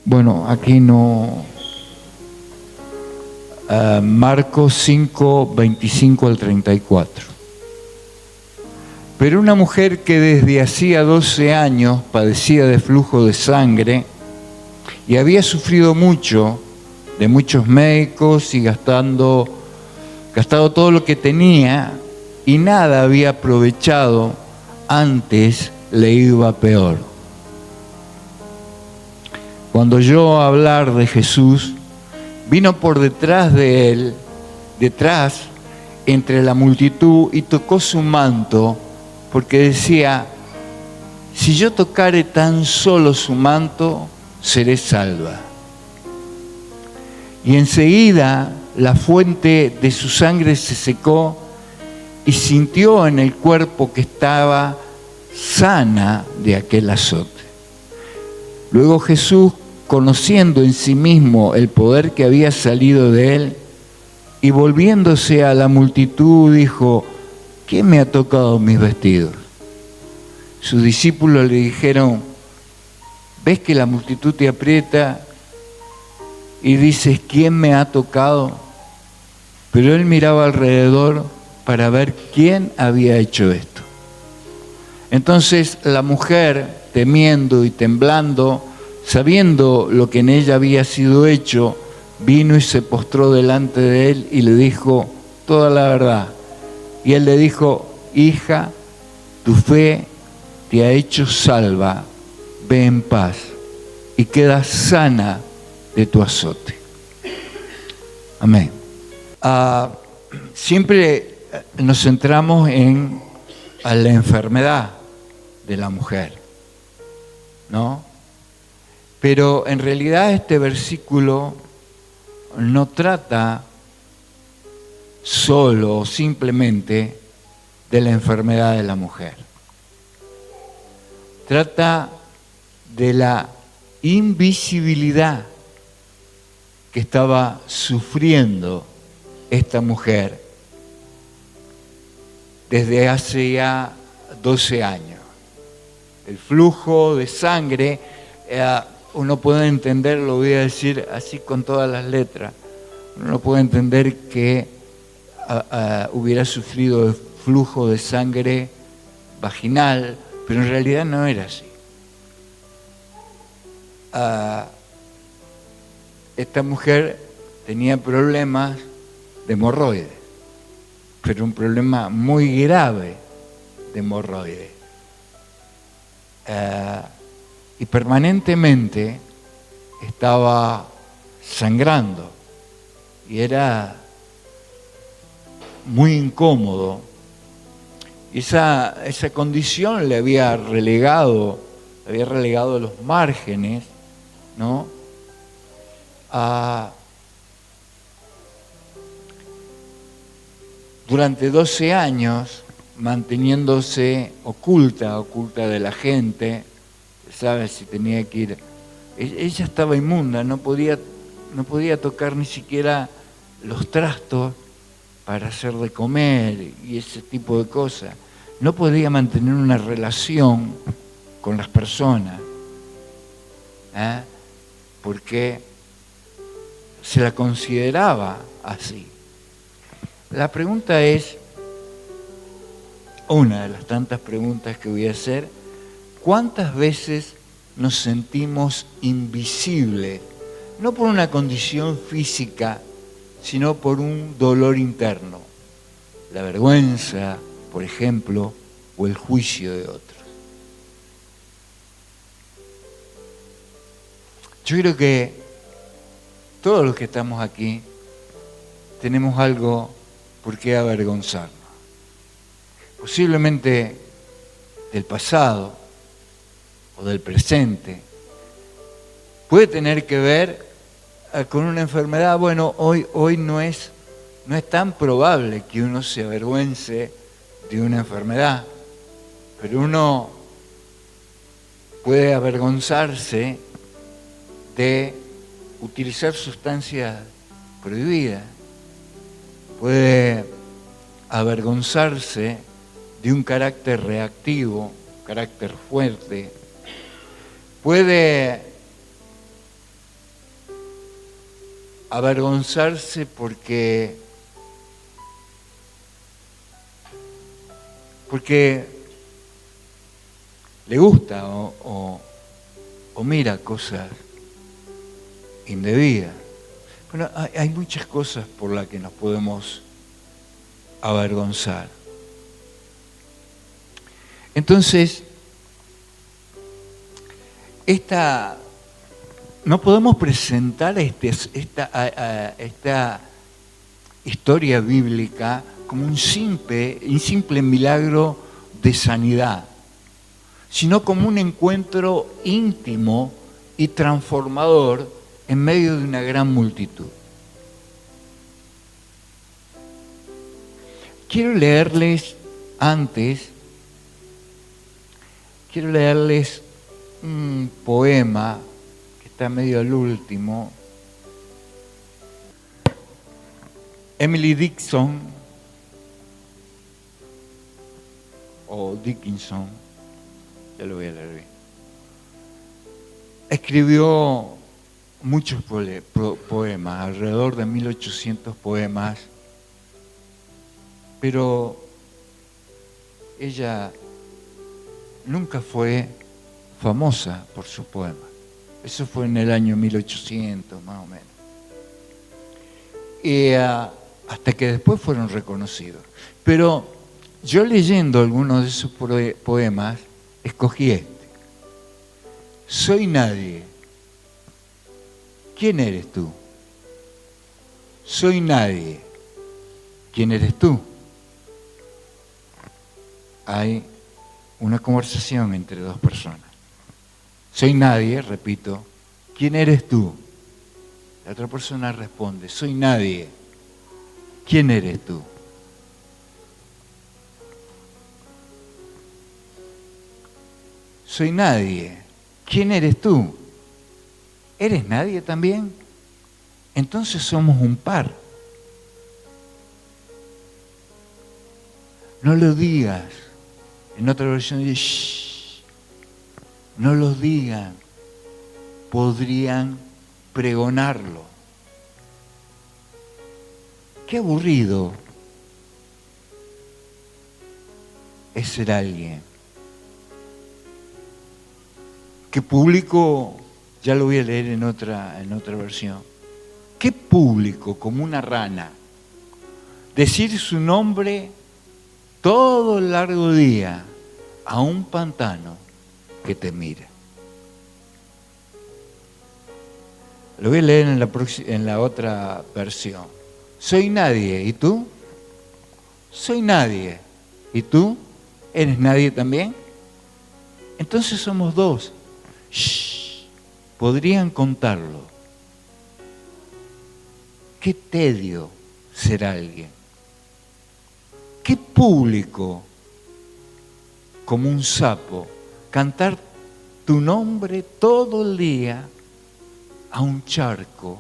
Bueno, aquí no. Marcos 5, 25 al 34. Pero una mujer que desde hacía 12 años padecía de flujo de sangre y había sufrido mucho de muchos médicos y gastado todo lo que tenía y nada había aprovechado, antes le iba peor. Cuando oyó hablar de Jesús, vino por detrás de él, entre la multitud, y tocó su manto, porque decía: si yo tocare tan solo su manto, seré salva. Y enseguida la fuente de su sangre se secó y sintió en el cuerpo que estaba sana de aquel azote. Luego Jesús, conociendo en sí mismo el poder que había salido de él, y volviéndose a la multitud, dijo: ¿quién me ha tocado mis vestidos? Sus discípulos le dijeron: ¿ves que la multitud te aprieta y dices: ¿quién me ha tocado? Pero él miraba alrededor para ver quién había hecho esto. Entonces la mujer, temiendo y temblando, sabiendo lo que en ella había sido hecho, vino y se postró delante de él y le dijo toda la verdad. Y él le dijo: hija, tu fe te ha hecho salva, ve en paz y queda sana de tu azote. Amén. Siempre nos centramos en la enfermedad de la mujer, ¿no? Pero en realidad este versículo no trata solo o simplemente de la enfermedad de la mujer. Trata de la invisibilidad que estaba sufriendo esta mujer desde hace ya 12 años. El flujo de sangre, uno puede entender, lo voy a decir así con todas las letras, uno puede entender que hubiera sufrido el flujo de sangre vaginal, pero en realidad no era así. Esta mujer tenía problemas de hemorroides, pero un problema muy grave de hemorroides. Y permanentemente estaba sangrando y era muy incómodo. Y esa condición le había relegado a los márgenes, ¿no? Durante 12 años, manteniéndose oculta de la gente, ¿sabes? Si tenía que ir. Ella estaba inmunda, no podía tocar ni siquiera los trastos para hacer de comer y ese tipo de cosas. No podía mantener una relación con las personas, porque se la consideraba así. La pregunta es, una de las tantas preguntas que voy a hacer: ¿cuántas veces nos sentimos invisibles? No por una condición física, sino por un dolor interno. La vergüenza, por ejemplo, o el juicio de otros. Yo creo que todos los que estamos aquí tenemos algo por qué avergonzarnos. Posiblemente del pasado o del presente. Puede tener que ver con una enfermedad. Bueno, hoy no es tan probable que uno se avergüence de una enfermedad, pero uno puede avergonzarse de utilizar sustancias prohibidas, puede avergonzarse de un carácter reactivo, carácter fuerte, puede avergonzarse porque le gusta o mira cosas indebidas. Bueno, hay muchas cosas por las que nos podemos avergonzar. Entonces, no podemos presentar esta historia bíblica como un simple milagro de sanidad, sino como un encuentro íntimo y transformador en medio de una gran multitud. Quiero leerles un poema que está medio al último. Emily Dickinson, o Dickinson, ya lo voy a leer bien, escribió muchos poemas, alrededor de 1800 poemas, pero ella nunca fue famosa por sus poemas. Eso fue en el año 1800, más o menos. Y hasta que después fueron reconocidos. Pero yo leyendo algunos de sus poemas, escogí este. Soy nadie. ¿Quién eres tú? Soy nadie. ¿Quién eres tú? Hay una conversación entre dos personas. Soy nadie, repito. ¿Quién eres tú? La otra persona responde, soy nadie. ¿Quién eres tú? Soy nadie. ¿Quién eres tú? ¿Eres nadie también? Entonces somos un par. No lo digas. En otra versión dice, shh, no lo digan. Podrían pregonarlo. Qué aburrido es ser alguien. Qué público, ya lo voy a leer en otra versión. Qué público, como una rana, decir su nombre todo el largo día a un pantano que te mira. Lo voy a leer en la otra versión. Soy nadie, ¿y tú? Soy nadie, ¿y tú? ¿Eres nadie también? Entonces somos dos. Shh, podrían contarlo. Qué tedio ser alguien. Qué público, como un sapo, cantar tu nombre todo el día a un charco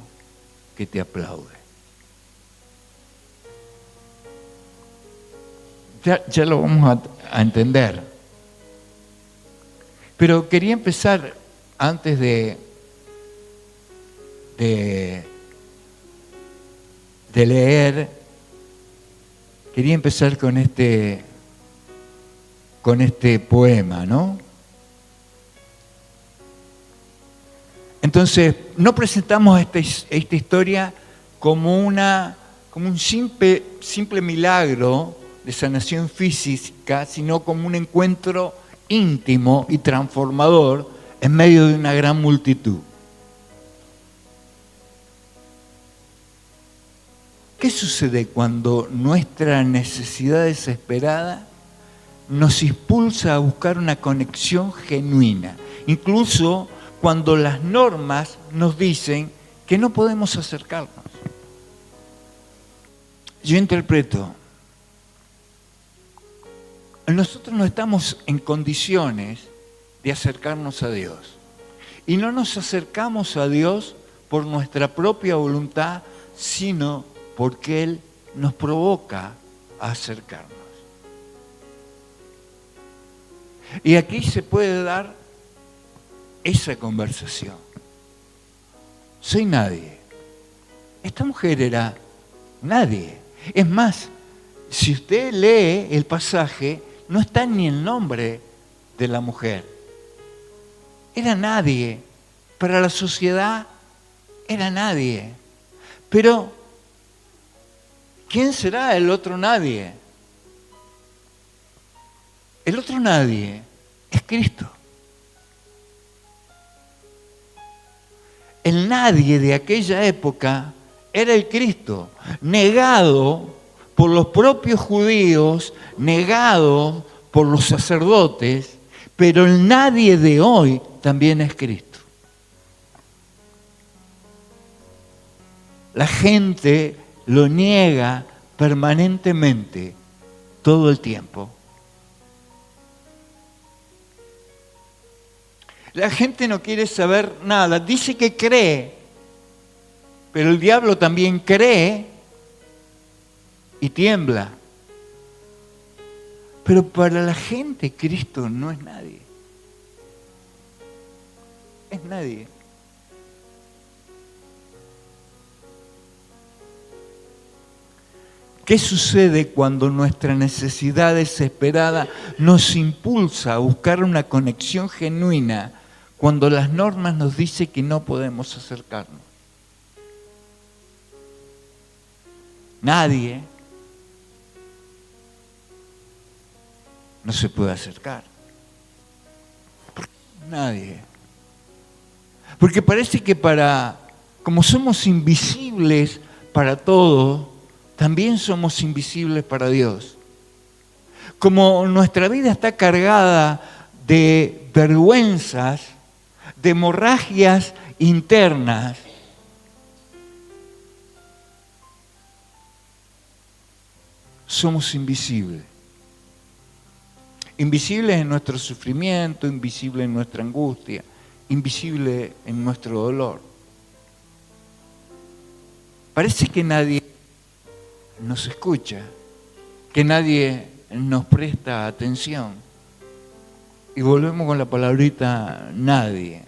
que te aplaude. Ya lo vamos a entender. Pero quería empezar antes de leer, quería empezar con este poema, ¿no? Entonces, no presentamos esta historia como un simple milagro de sanación física, sino como un encuentro íntimo y transformador en medio de una gran multitud. ¿Qué sucede cuando nuestra necesidad desesperada nos impulsa a buscar una conexión genuina? Incluso cuando las normas nos dicen que no podemos acercarnos. Yo interpreto, nosotros no estamos en condiciones de acercarnos a Dios. Y no nos acercamos a Dios por nuestra propia voluntad, sino porque Él nos provoca a acercarnos. Y aquí se puede dar esa conversación. Soy nadie. Esta mujer era nadie. Es más, si usted lee el pasaje, no está ni el nombre de la mujer. Era nadie. Para la sociedad era nadie. Pero, ¿quién será el otro nadie? El otro nadie es Cristo. El nadie de aquella época era el Cristo, negado por los propios judíos, negado por los sacerdotes, pero el nadie de hoy también es Cristo. La gente lo niega permanentemente, todo el tiempo. La gente no quiere saber nada, dice que cree, pero el diablo también cree y tiembla. Pero para la gente Cristo no es nadie. Es nadie. ¿Qué sucede cuando nuestra necesidad desesperada nos impulsa a buscar una conexión genuina cuando las normas nos dicen que no podemos acercarnos? Nadie no se puede acercar. Nadie. Porque parece que como somos invisibles para todos, también somos invisibles para Dios. Como nuestra vida está cargada de vergüenzas, de hemorragias internas, somos invisibles. Invisibles en nuestro sufrimiento, invisibles en nuestra angustia, invisibles en nuestro dolor. Parece que nadie nos escucha, que nadie nos presta atención. Y volvemos con la palabrita nadie.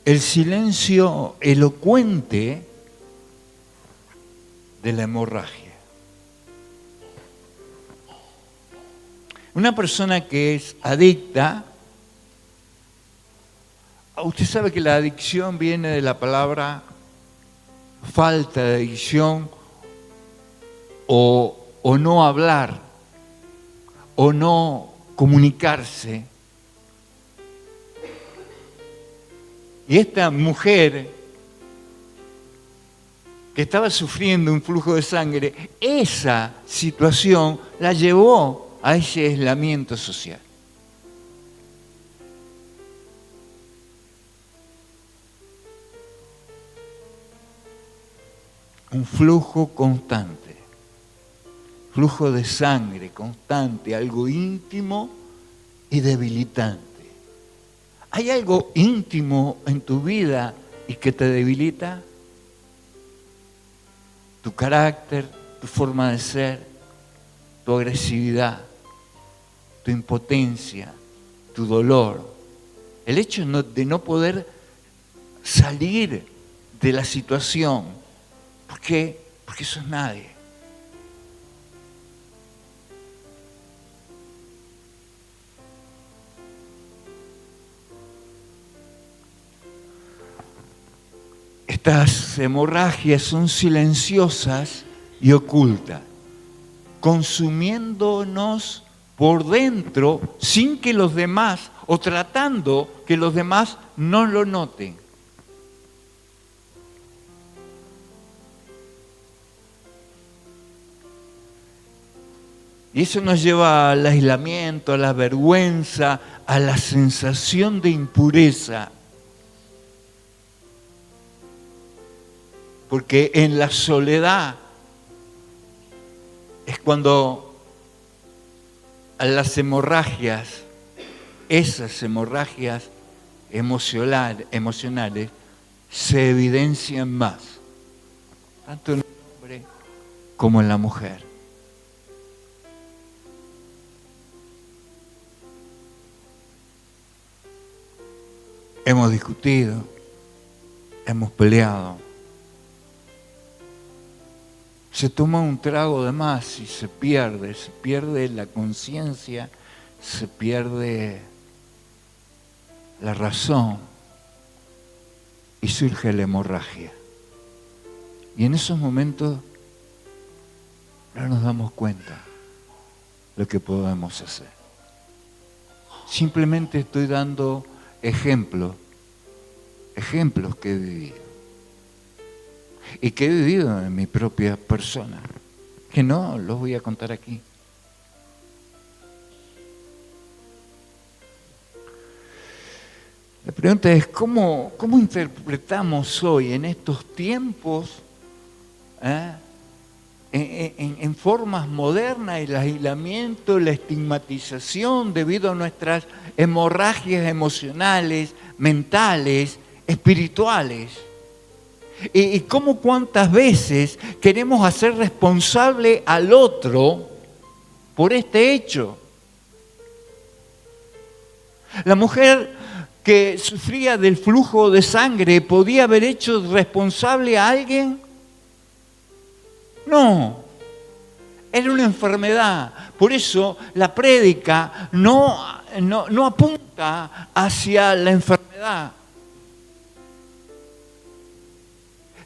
El silencio elocuente de la hemorragia. Una persona que es adicta, usted sabe que la adicción viene de la palabra falta de adicción o no hablar o no comunicarse. Y esta mujer que estaba sufriendo un flujo de sangre, esa situación la llevó a ese aislamiento social. Un flujo constante, flujo de sangre constante, algo íntimo y debilitante. ¿Hay algo íntimo en tu vida y que te debilita? Tu carácter, tu forma de ser, tu agresividad, tu impotencia, tu dolor. El hecho de no poder salir de la situación. ¿Por qué? Porque sos nadie. Estas hemorragias son silenciosas y ocultas, consumiéndonos por dentro sin que los demás, o tratando que los demás no lo noten. Y eso nos lleva al aislamiento, a la vergüenza, a la sensación de impureza. Porque en la soledad es cuando a las hemorragias, esas hemorragias emocionales, se evidencian más, tanto en el hombre como en la mujer. Hemos discutido, hemos peleado. Se toma un trago de más y se pierde la conciencia, se pierde la razón y surge la hemorragia. Y en esos momentos no nos damos cuenta lo que podemos hacer. Simplemente estoy dando ejemplos que he vivido. Y que he vivido en mi propia persona, que no los voy a contar aquí. La pregunta es, ¿cómo interpretamos hoy en estos tiempos, en formas modernas, el aislamiento, la estigmatización debido a nuestras hemorragias emocionales, mentales, espirituales? Y cómo cuántas veces queremos hacer responsable al otro por este hecho. La mujer que sufría del flujo de sangre, ¿podía haber hecho responsable a alguien? No, era una enfermedad. Por eso la prédica no apunta hacia la enfermedad,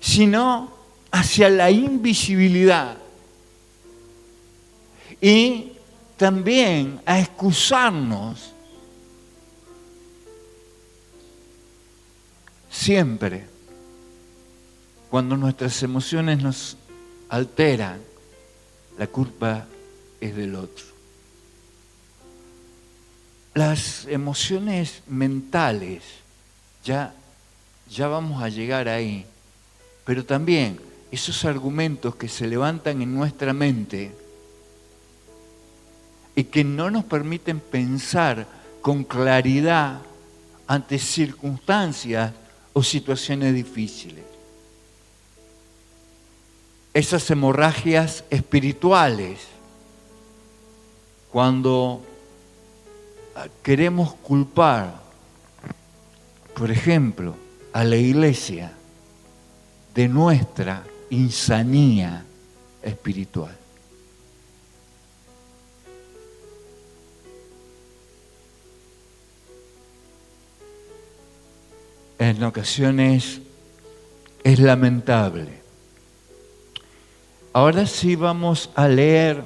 sino hacia la invisibilidad. Y también a excusarnos siempre cuando nuestras emociones nos alteran, la culpa es del otro. Las emociones mentales, ya vamos a llegar ahí, pero también esos argumentos que se levantan en nuestra mente y que no nos permiten pensar con claridad ante circunstancias o situaciones difíciles. Esas hemorragias espirituales, cuando queremos culpar, por ejemplo, a la iglesia de nuestra insanía espiritual. En ocasiones es lamentable. Ahora sí vamos a leer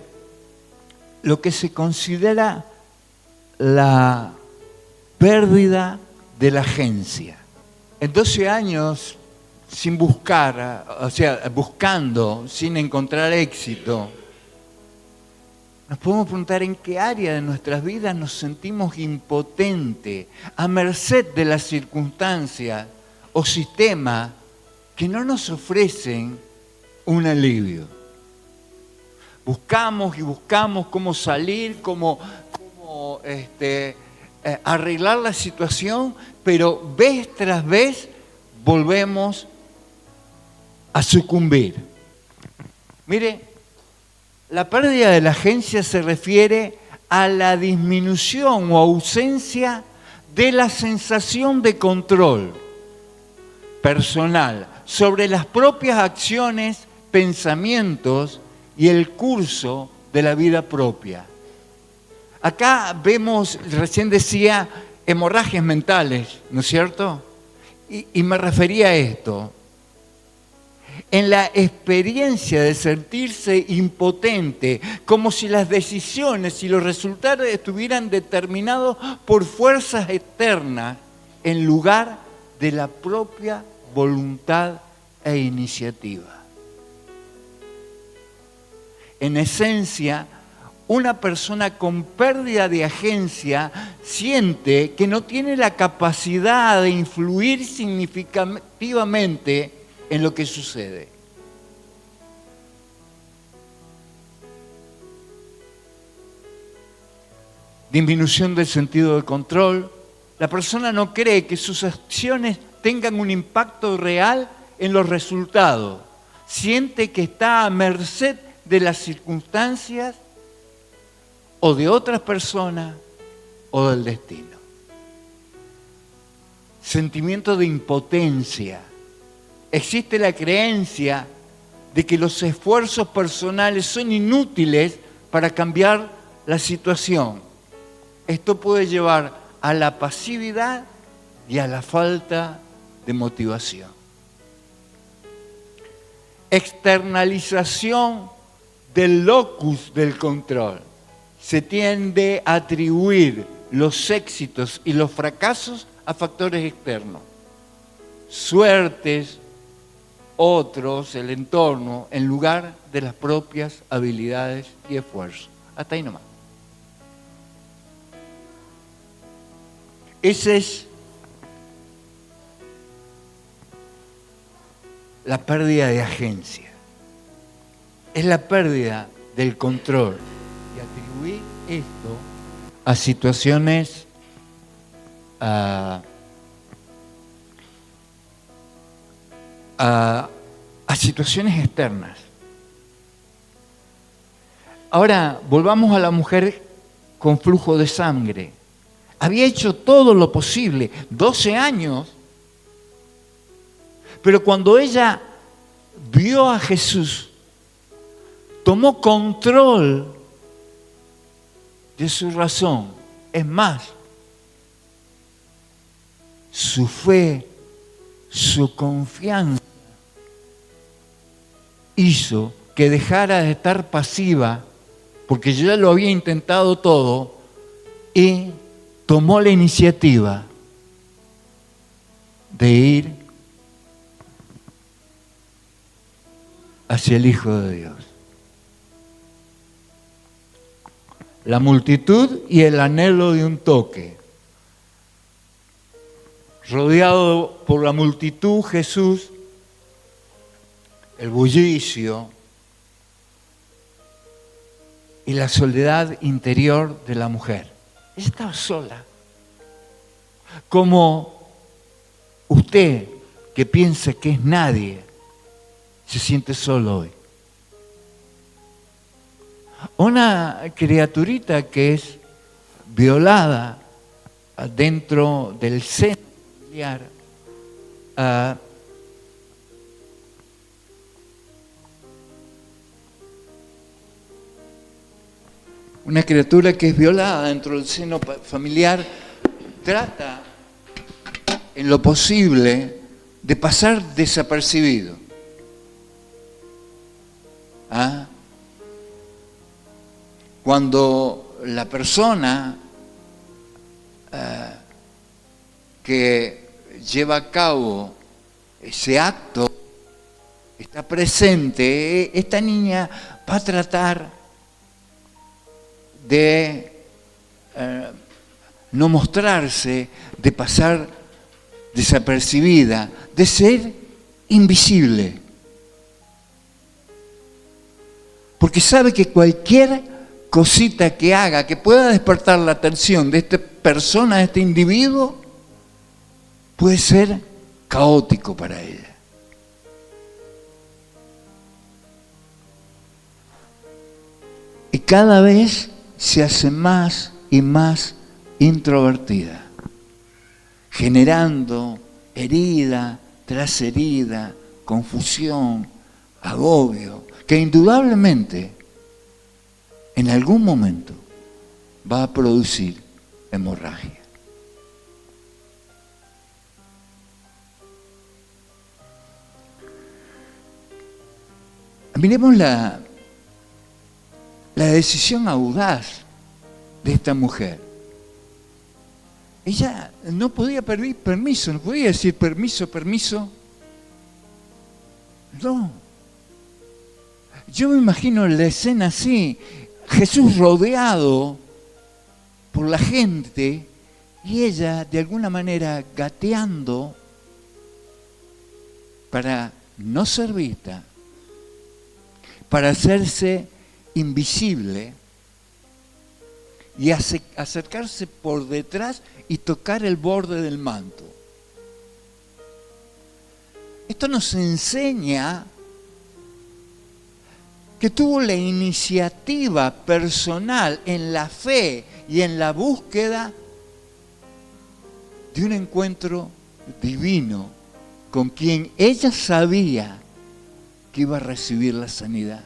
lo que se considera la pérdida de la agencia. En 12 años, sin buscar, buscando, sin encontrar éxito, nos podemos preguntar en qué área de nuestras vidas nos sentimos impotentes, a merced de las circunstancias o sistemas que no nos ofrecen un alivio. Buscamos y buscamos cómo salir, cómo arreglar la situación, pero vez tras vez volvemos a sucumbir. Mire, la pérdida de la agencia se refiere a la disminución o ausencia de la sensación de control personal sobre las propias acciones, pensamientos y el curso de la vida propia. Acá vemos, recién decía, hemorragias mentales, ¿no es cierto? Y me refería a esto. En la experiencia de sentirse impotente, como si las decisiones y los resultados estuvieran determinados por fuerzas externas en lugar de la propia voluntad e iniciativa. En esencia, una persona con pérdida de agencia siente que no tiene la capacidad de influir significativamente en lo que sucede. Disminución del sentido de control. La persona no cree que sus acciones tengan un impacto real en los resultados. Siente que está a merced de las circunstancias o de otras personas o del destino. Sentimiento de impotencia, existe la creencia de que los esfuerzos personales son inútiles para cambiar la situación. Esto puede llevar a la pasividad y a la falta de motivación. Externalización del locus del control. Se tiende a atribuir los éxitos y los fracasos a factores externos. Suertes, otros, el entorno, en lugar de las propias habilidades y esfuerzos. Hasta ahí nomás. Esa es la pérdida de agencia. Es la pérdida del control. Y atribuir esto a situaciones a situaciones externas. Ahora, volvamos a la mujer con flujo de sangre. Había hecho todo lo posible, 12 años, pero cuando ella vio a Jesús, tomó control de su razón. Es más, su fe, su confianza hizo que dejara de estar pasiva, porque ya lo había intentado todo, y tomó la iniciativa de ir hacia el Hijo de Dios. La multitud y el anhelo de un toque. Rodeado por la multitud, Jesús, el bullicio y la soledad interior de la mujer. Ella estaba sola. Como usted, que piensa que es nadie, se siente solo hoy. Una criaturita que es violada dentro del seno familiar, una criatura que es violada dentro del seno familiar trata en lo posible de pasar desapercibido. Cuando la persona que lleva a cabo ese acto está presente, esta niña va a tratar de no mostrarse, de pasar desapercibida, de ser invisible. Porque sabe que cualquier cosita que haga, que pueda despertar la atención de esta persona, de este individuo, puede ser caótico para ella. Y cada vez se hace más y más introvertida, generando herida tras herida, confusión, agobio, que indudablemente en algún momento va a producir hemorragia. Miremos la decisión audaz de esta mujer. Ella no podía pedir permiso, no podía decir permiso. No. Yo me imagino la escena así, Jesús rodeado por la gente y ella de alguna manera gateando para no ser vista, para hacerse invisible y acercarse por detrás y tocar el borde del manto. Esto nos enseña que tuvo la iniciativa personal en la fe y en la búsqueda de un encuentro divino con quien ella sabía que iba a recibir la sanidad.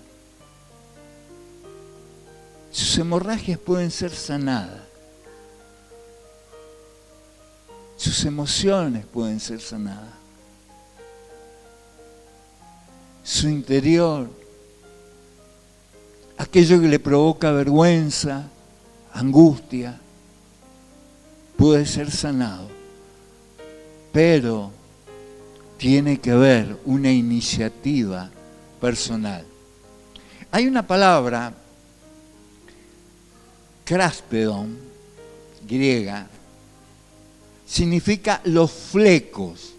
Sus hemorragias pueden ser sanadas. Sus emociones pueden ser sanadas. Su interior, aquello que le provoca vergüenza, angustia, puede ser sanado. Pero tiene que haber una iniciativa personal. Hay una palabra, kraspedon, griega, significa los flecos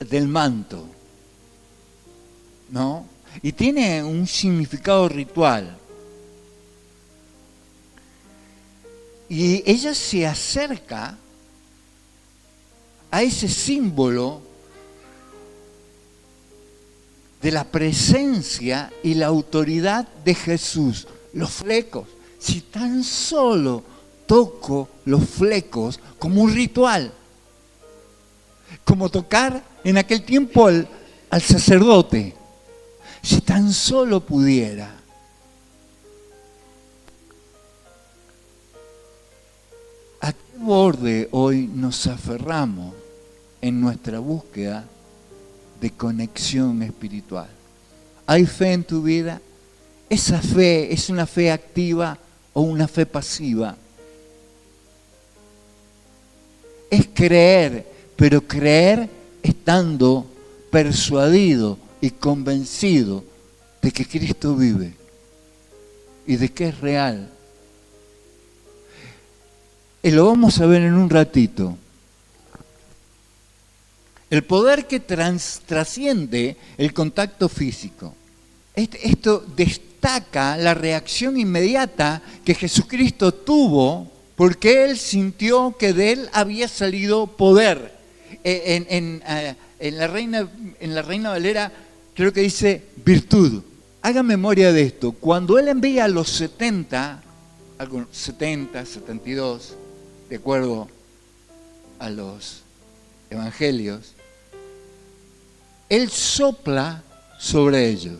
del manto, ¿no? Y tiene un significado ritual. Y ella se acerca a ese símbolo de la presencia y la autoridad de Jesús. Los flecos. Si tan solo toco los flecos como un ritual, como tocar en aquel tiempo al sacerdote, si tan solo pudiera. ¿A qué borde hoy nos aferramos en nuestra búsqueda de conexión espiritual? ¿Hay fe en tu vida? ¿Esa fe es una fe activa o una fe pasiva? Es creer, pero creer estando persuadido y convencido de que Cristo vive y de que es real. Y lo vamos a ver en un ratito. El poder que trasciende el contacto físico. Esto destaca la reacción inmediata que Jesucristo tuvo porque Él sintió que de Él había salido poder. En la Reina Valera creo que dice virtud. Haga memoria de esto. Cuando Él envía a los 70, 72, de acuerdo a los evangelios, Él sopla sobre ellos.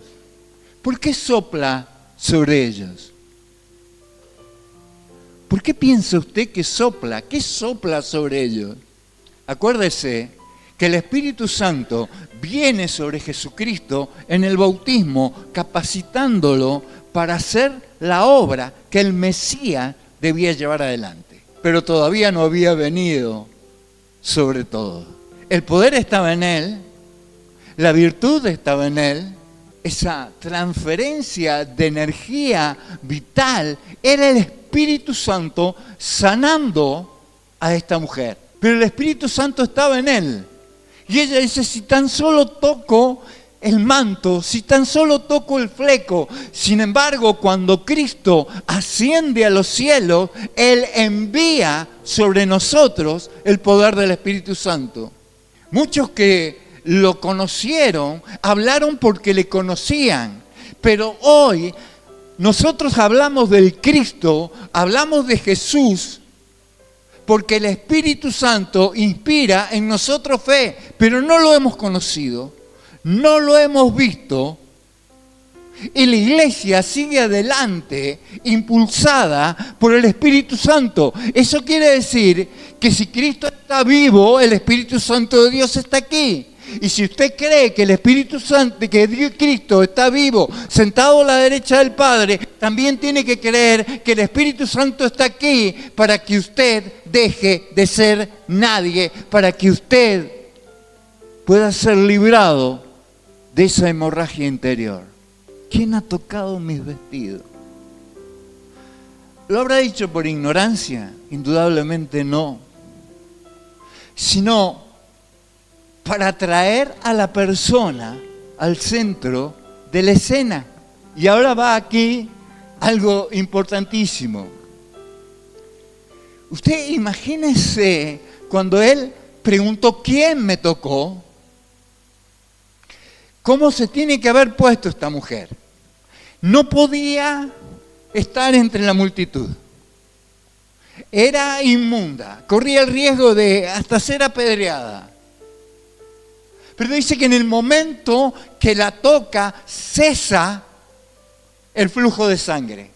¿Por qué sopla sobre ellos? ¿Por qué piensa usted que sopla? ¿Qué sopla sobre ellos? Acuérdese que el Espíritu Santo viene sobre Jesucristo en el bautismo, capacitándolo para hacer la obra que el Mesías debía llevar adelante. Pero todavía no había venido sobre todo. El poder estaba en Él, la virtud estaba en Él, esa transferencia de energía vital era el Espíritu Santo sanando a esta mujer. Pero el Espíritu Santo estaba en Él. Y ella dice, si tan solo toco el manto, si tan solo toco el fleco. Sin embargo, cuando Cristo asciende a los cielos, Él envía sobre nosotros el poder del Espíritu Santo. Muchos que lo conocieron, hablaron porque le conocían. Pero hoy nosotros hablamos del Cristo, hablamos de Jesús, porque el Espíritu Santo inspira en nosotros fe, pero no lo hemos conocido, no lo hemos visto, y la iglesia sigue adelante, impulsada por el Espíritu Santo. Eso quiere decir que si Cristo está vivo, el Espíritu Santo de Dios está aquí. Y si usted cree que el Espíritu Santo, que Cristo está vivo, sentado a la derecha del Padre, también tiene que creer que el Espíritu Santo está aquí para que usted deje de ser nadie, para que usted pueda ser librado de esa hemorragia interior. ¿Quién ha tocado mis vestidos? ¿Lo habrá dicho por ignorancia? Indudablemente no. Sino para traer a la persona al centro de la escena. Y ahora va aquí algo importantísimo. Usted imagínese cuando él preguntó ¿quién me tocó? ¿Cómo se tiene que haber puesto esta mujer? No podía estar entre la multitud. Era inmunda, corría el riesgo de hasta ser apedreada. Pero dice que en el momento que la toca, cesa el flujo de sangre.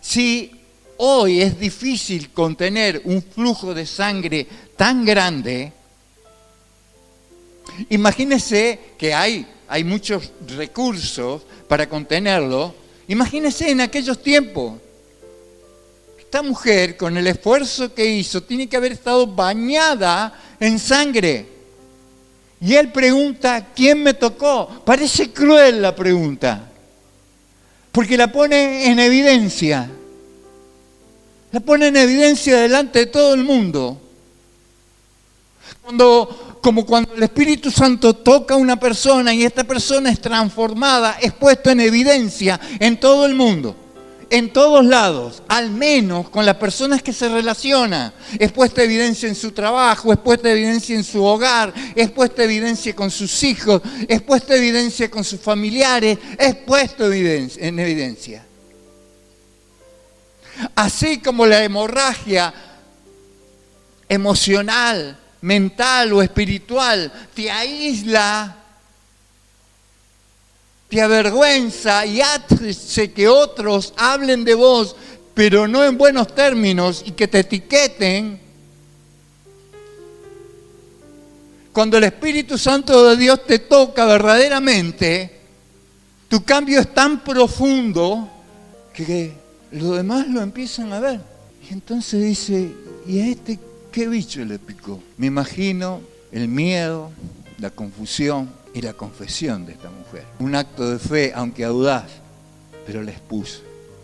Si hoy es difícil contener un flujo de sangre tan grande, imagínese que hay muchos recursos para contenerlo. Imagínese en aquellos tiempos. Esta mujer, con el esfuerzo que hizo, tiene que haber estado bañada en sangre. Y él pregunta, ¿quién me tocó? Parece cruel la pregunta, porque la pone en evidencia. La pone en evidencia delante de todo el mundo. Como cuando el Espíritu Santo toca a una persona y esta persona es transformada, es puesto en evidencia en todo el mundo. En todos lados, al menos con las personas que se relacionan. Es puesta evidencia en su trabajo, es puesta evidencia en su hogar, es puesta evidencia con sus hijos, es puesta evidencia con sus familiares, es puesto en evidencia. Así como la hemorragia emocional, mental o espiritual te aísla, te avergüenza y hace que otros hablen de vos, pero no en buenos términos y que te etiqueten. Cuando el Espíritu Santo de Dios te toca verdaderamente, tu cambio es tan profundo que los demás lo empiezan a ver. Y entonces dice, ¿y a este qué bicho le picó? Me imagino el miedo, la confusión y la confesión de esta mujer. Un acto de fe, aunque audaz, pero la expuso.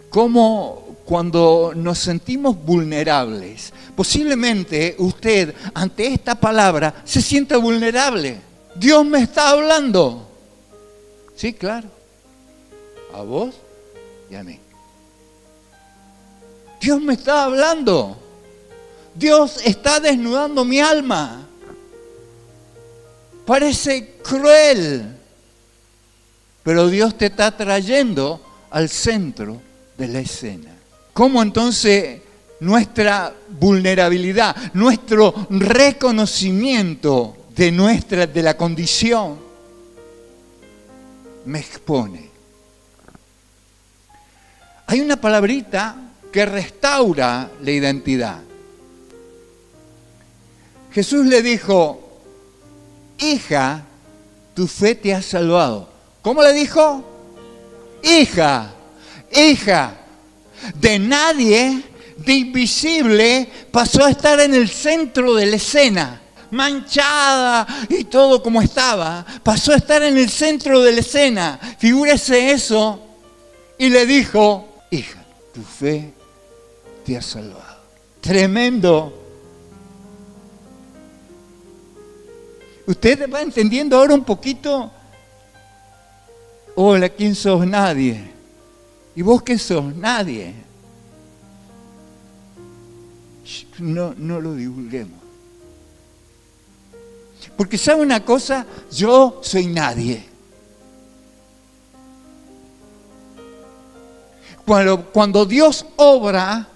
Como cuando nos sentimos vulnerables, posiblemente usted ante esta palabra se sienta vulnerable. Dios me está hablando. Sí, claro. A vos y a mí. Dios me está hablando. Dios está desnudando mi alma. Parece cruel, pero Dios te está trayendo al centro de la escena. ¿Cómo entonces nuestra vulnerabilidad, nuestro reconocimiento de la condición me expone? Hay una palabrita que restaura la identidad. Jesús le dijo, hija, tu fe te ha salvado. ¿Cómo le dijo? Hija, hija. De nadie, de invisible, pasó a estar en el centro de la escena. Manchada y todo como estaba. Pasó a estar en el centro de la escena. Figúrese eso. Y le dijo, hija, tu fe te ha salvado. Tremendo. ¿Usted va entendiendo ahora un poquito? Hola, ¿quién sos? Nadie. ¿Y vos qué sos? Nadie. No lo divulguemos. Porque ¿sabe una cosa? Yo soy nadie. Cuando Dios obra,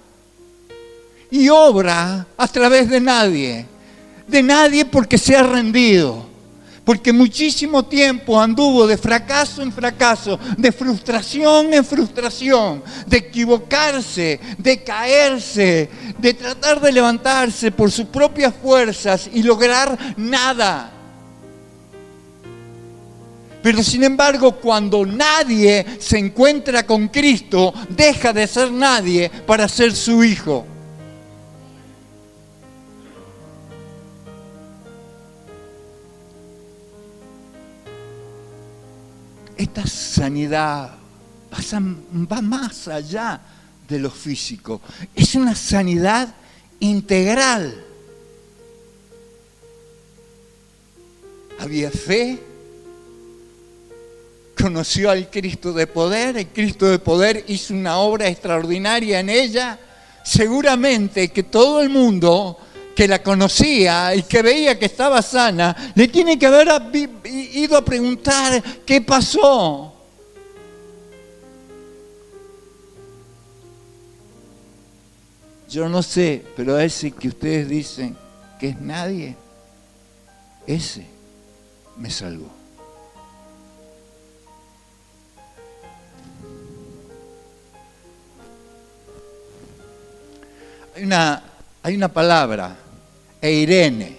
y obra a través de nadie. De nadie porque se ha rendido, porque muchísimo tiempo anduvo de fracaso en fracaso, de frustración en frustración, de equivocarse, de caerse, de tratar de levantarse por sus propias fuerzas y lograr nada. Pero sin embargo, cuando nadie se encuentra con Cristo, deja de ser nadie para ser su hijo. Esta sanidad va más allá de lo físico. Es una sanidad integral. Había fe, conoció al Cristo de poder, el Cristo de poder hizo una obra extraordinaria en ella. Seguramente que todo el mundo que la conocía y que veía que estaba sana, le tiene que haber ido a preguntar qué pasó. yo no sé, pero a ese que ustedes dicen que es nadie, ese me salvó. Hay una palabra, eirene.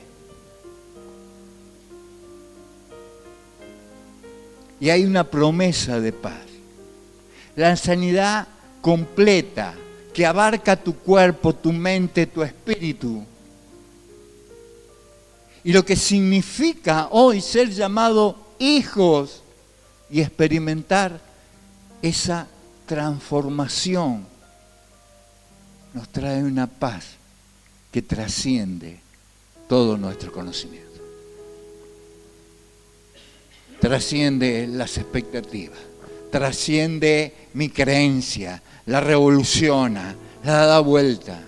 Y hay una promesa de paz. La sanidad completa que abarca tu cuerpo, tu mente, tu espíritu. Y lo que significa hoy ser llamado hijos y experimentar esa transformación nos trae una paz que trasciende todo nuestro conocimiento. Trasciende las expectativas, trasciende mi creencia, la revoluciona, la da vuelta.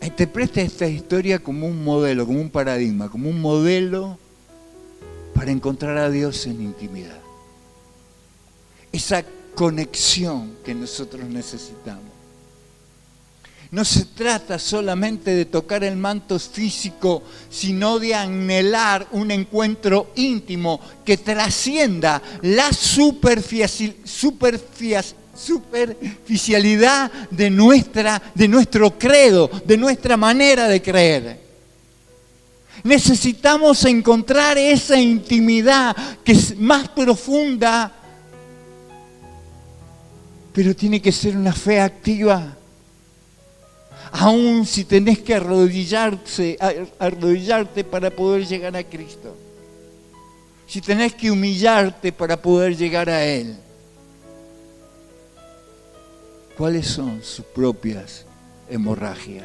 Interpreta esta historia como un modelo, como un paradigma, como un modelo para encontrar a Dios en intimidad. Esa conexión que nosotros necesitamos. No se trata solamente de tocar el manto físico, sino de anhelar un encuentro íntimo que trascienda la superficialidad de nuestro credo, de nuestra manera de creer. Necesitamos encontrar esa intimidad que es más profunda, pero tiene que ser una fe activa. Aún si tenés que arrodillarte para poder llegar a Cristo. Si tenés que humillarte para poder llegar a Él. ¿Cuáles son sus propias hemorragias?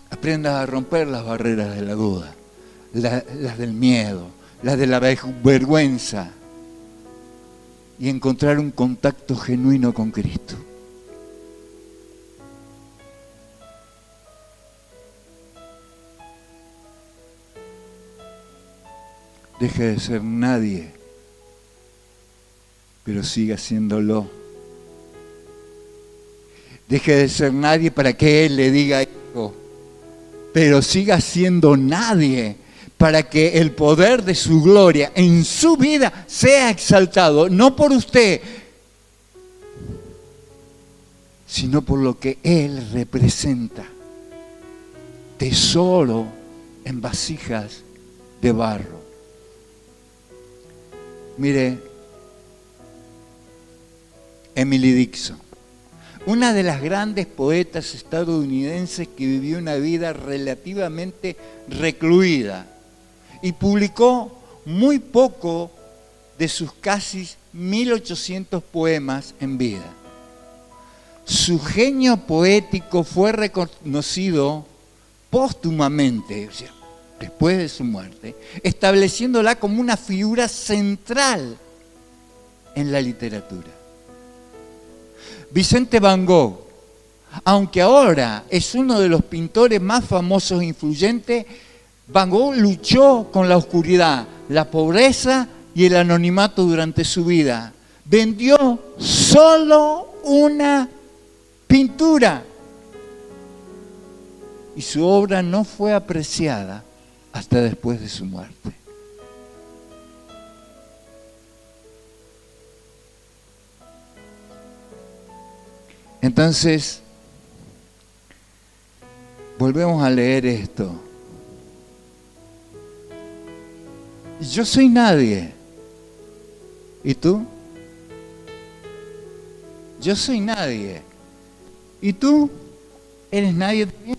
Aprendas a romper las barreras de la duda, las del miedo, las de la vergüenza y encontrar un contacto genuino con Cristo. Deje de ser nadie, pero siga siéndolo. Deje de ser nadie para que Él le diga hijo, pero siga siendo nadie para que el poder de su gloria en su vida sea exaltado, no por usted, sino por lo que Él representa. Tesoro en vasijas de barro. Mire, Emily Dickinson, una de las grandes poetas estadounidenses que vivió una vida relativamente recluida y publicó muy poco de sus casi 1800 poemas en vida. Su genio poético fue reconocido póstumamente, o sea, después de su muerte, estableciéndola como una figura central en la literatura. Vicente Van Gogh, aunque ahora es uno de los pintores más famosos e influyentes, Van Gogh luchó con la oscuridad, la pobreza y el anonimato durante su vida. Vendió solo una pintura y su obra no fue apreciada hasta después de su muerte. Entonces, volvemos a leer esto. Yo soy nadie. ¿Y tú? Yo soy nadie. ¿Y tú? ¿Eres nadie también?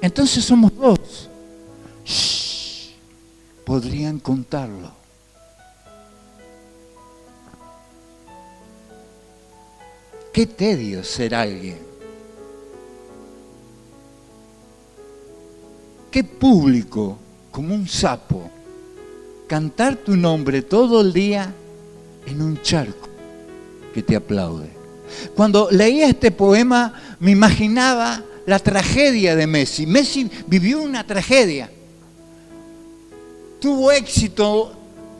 Entonces somos dos. Shh, podrían contarlo. Qué tedio ser alguien. Qué público, como un sapo, cantar tu nombre todo el día en un charco que te aplaude. Cuando leía este poema me imaginaba la tragedia de Messi. Messi vivió una tragedia. tuvo éxito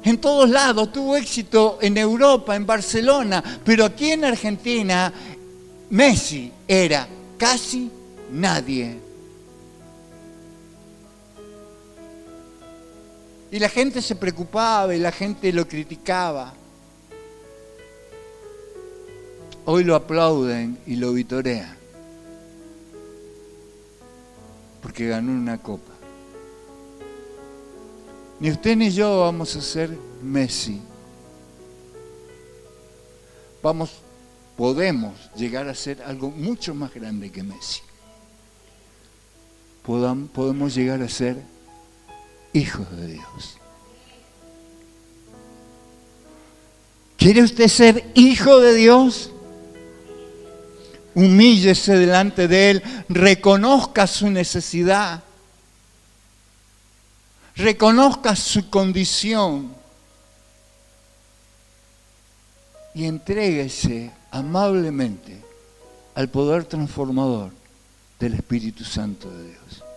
en todos lados, tuvo éxito en Europa, en Barcelona, pero aquí en Argentina, Messi era casi nadie. Y la gente se preocupaba y la gente lo criticaba. Hoy lo aplauden y lo vitorean, porque ganó una copa. Ni usted ni yo vamos a ser Messi. Podemos llegar a ser algo mucho más grande que Messi. Podemos llegar a ser hijos de Dios. ¿Quiere usted ser hijo de Dios? Humíllese delante de Él, reconozca su necesidad, reconozca su condición y entréguese amablemente al poder transformador del Espíritu Santo de Dios.